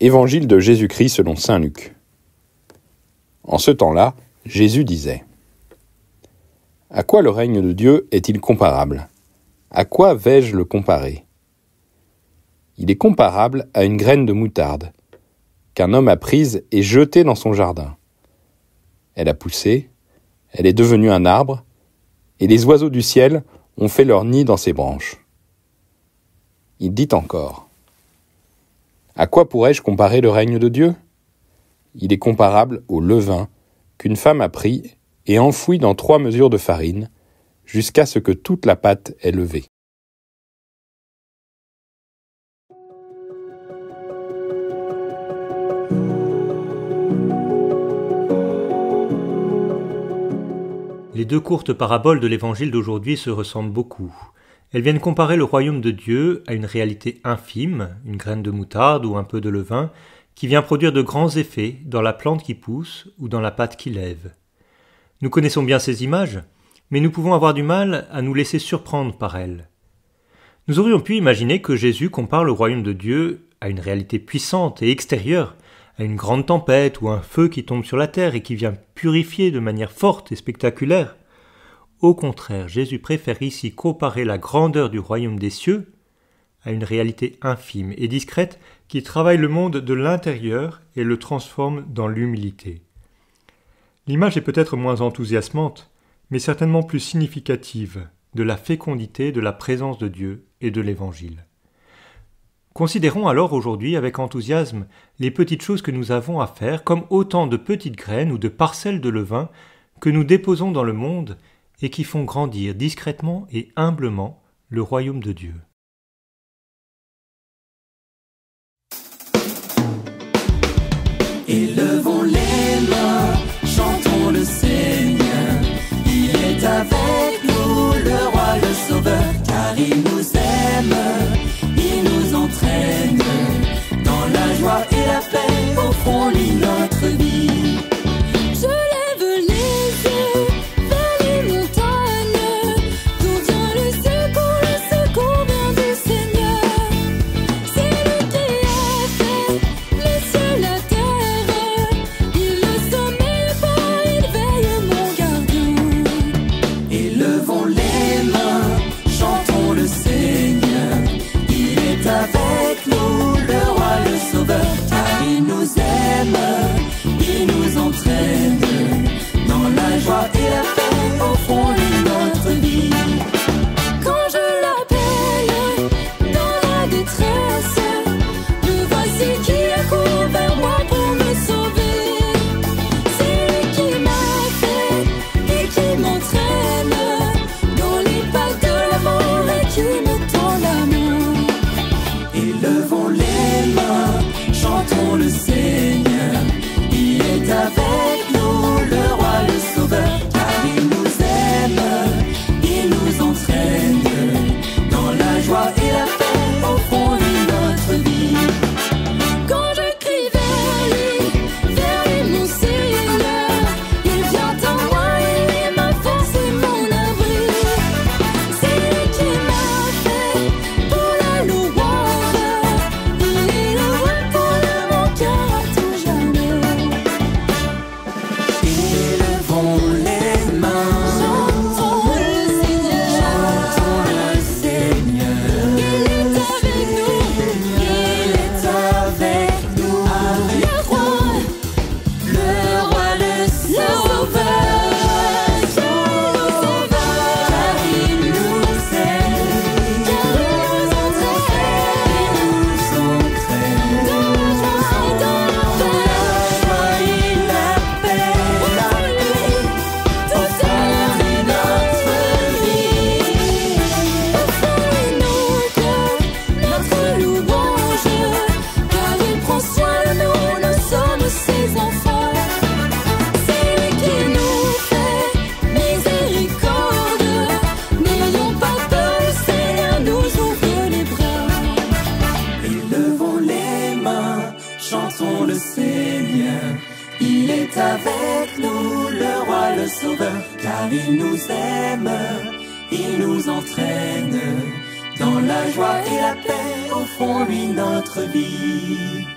Évangile de Jésus-Christ selon saint Luc. En ce temps-là, Jésus disait : « À quoi le règne de Dieu est-il comparable ? À quoi vais-je le comparer ? Il est comparable à une graine de moutarde, qu'un homme a prise et jetée dans son jardin. Elle a poussé, elle est devenue un arbre, et les oiseaux du ciel ont fait leur nid dans ses branches. » Il dit encore : « À quoi pourrais-je comparer le règne de Dieu ? Il est comparable au levain qu'une femme a pris et enfoui dans 3 mesures de farine, jusqu'à ce que toute la pâte ait levé. » Les 2 courtes paraboles de l'évangile d'aujourd'hui se ressemblent beaucoup. Elles viennent comparer le royaume de Dieu à une réalité infime, une graine de moutarde ou un peu de levain, qui vient produire de grands effets dans la plante qui pousse ou dans la pâte qui lève. Nous connaissons bien ces images, mais nous pouvons avoir du mal à nous laisser surprendre par elles. Nous aurions pu imaginer que Jésus compare le royaume de Dieu à une réalité puissante et extérieure, à une grande tempête ou un feu qui tombe sur la terre et qui vient purifier de manière forte et spectaculaire. Au contraire, Jésus préfère ici comparer la grandeur du royaume des cieux à une réalité infime et discrète qui travaille le monde de l'intérieur et le transforme dans l'humilité. L'image est peut-être moins enthousiasmante, mais certainement plus significative de la fécondité de la présence de Dieu et de l'Évangile. Considérons alors aujourd'hui avec enthousiasme les petites choses que nous avons à faire comme autant de petites graines ou de parcelles de levain que nous déposons dans le monde et qui font grandir discrètement et humblement le royaume de Dieu. Élevons les mains, chantons le Seigneur. Il est avec nous, le roi, le sauveur, car il nous aime, il nous entraîne. Dans la joie et la paix, offrons-lui notre vie. Je lève les yeux vers les montagnes, d'où vient le secours vient du Seigneur. C'est lui qui a fait les cieux, la terre, il le sommeille pas, il veille mon gardien. Élevons les mains, chantons le Seigneur. Il est avec nous, le roi, le sauveur, car il nous aime, il nous entraîne. Dans la joie et la paix, offrons-lui notre vie. Quand je l'appelle dans la détresse, le voici qui accourt vers moi pour me sauver. C'est lui qui m'a fait et qui m'entraîne dans les pas de l'amour et qui me tend la main. Élevons les mains, chantons le Seigneur. Il est avec nous, le roi, le sauveur, car il nous aime, il nous entraîne. Dans la joie et la paix, offrons-lui notre vie. Quand je crie vers lui, mon Seigneur, il vient à moi, il est ma force et mon abri. C'est lui qui m'a fait pour la louange, il est le roi pour mon cœur à tout jamais. Élevons les mains, Chantons le Seigneur, chantons le Seigneur. il est avec nous, Il est avec nous, le roi, le sauveur, car il nous aime, il nous entraîne. Dans la joie et la paix, offrons-lui notre vie. notre louange, car il prend soin de nous, nous sommes ses enfants. C'est lui qui nous fait miséricorde, n'ayons pas peur, le Seigneur nous ouvre les bras. Élevons les mains, chantons le Seigneur. Il est avec nous, le roi, le sauveur, car il nous aime, il nous entraîne. Dans la joie et la paix, offrons-lui notre vie.